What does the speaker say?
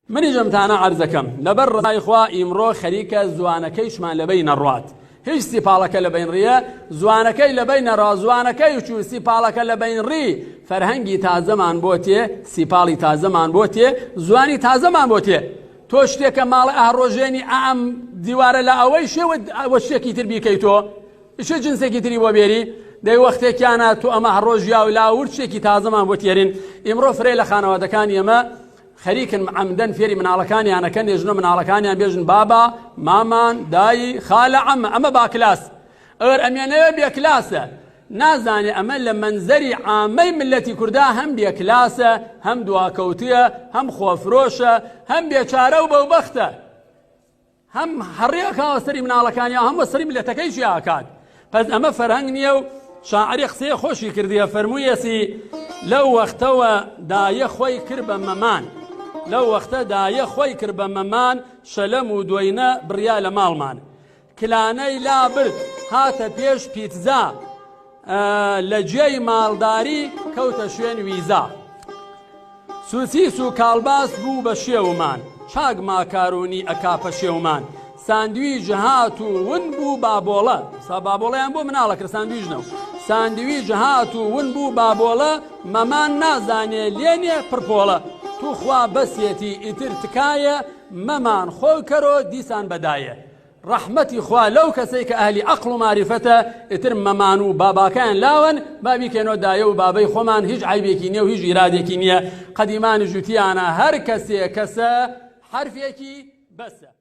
منی جەمتانە عەرزەکەم لەبەر ڕای خوا ئیمڕۆ خەریکە زوانەکەیشمان لەبەی نەڕوات هیچ سیپاڵەکە لەبەین ڕیە زوانەکەی لەبەی نەڕا زوانەکەی وچوو سیپاڵەکە لەبەین ڕی فەرهەنگی تازەمان بۆ تێ سیپاڵی تازەمان بۆ تێ زوانی تازەمان بۆ تێ تۆ شتێکە ماڵە ئاڕۆژێنی ئەم دیوارە لە ئەوەی شێوە شتێکی تر بیکەیتۆ چ جنسێکی تری بۆ بێری دەی وەختێکیانە تو ئەمە هەڕۆژ یا و لاور شتێکی تازەمان بۆ تێرین ئیمڕۆ فرێ لە خانەوادەکانی ئێمە خەریکن عەمدەن فێری مناڵەکانیانەکە نێژنە مناڵەکانیان بێژن بابا مامان دایی خالە عەمە ئەمە باکلاس ئەگەر ئەمێنەوە بێکلاسە نازانێ ئەمە لە منزەری عامەی ملەتی کووردا هەم بێکلاسە هەم دواکەوتیە هەم خۆفرۆشە هەم بێچارە و بەوبەختە هەم هەڕێکاوە سەری مناڵەکانیان هەم وەسەری ملەتەکەیشی ئاکات پس ئەمە فەرهەنگ نییە و شاعری قسەیە خۆشی کردیە فەرموویەسی لەو وەختەوە دایە خۆی کرد بە مەمان لەو وەختە دایە خۆی کرد بە مەمان شەلەم و دوێنە بڕیا لە ماڵمان کلانەی لا برد هاتە پێش پیتزا لە جێی ماڵداری کەوتە شوێن ویزا سوسیس و کاڵباس بوو بە شێومان چاک ماکارۆنی ئەکاپە شێومان ساندویچ هات و ون بوو بابۆڵە بابۆڵەیان بۆ مناڵە کرد ساندویچ نەو ساندویچ هات و ون بوو بابۆڵە مەمان نازانێ لێنێ پڕپۆڵە تو خوا بەسێتی ئیتر تکایە مەمان خۆی کەرۆ دیسان بەدایە ڕەحمەتی خوا لەو کەسەی کە ئەهلی عەقڵ و ماریفەتە ئیتر مەمان و باباکەیان لاون بابیکەنەوە دایە و بابەی خۆمان هیچ عیبێکی نییە و هیچ ئیرادێکی نییە قەدیمانی جوتیانە هەر کەسێ کەسە حرفێکی بەسە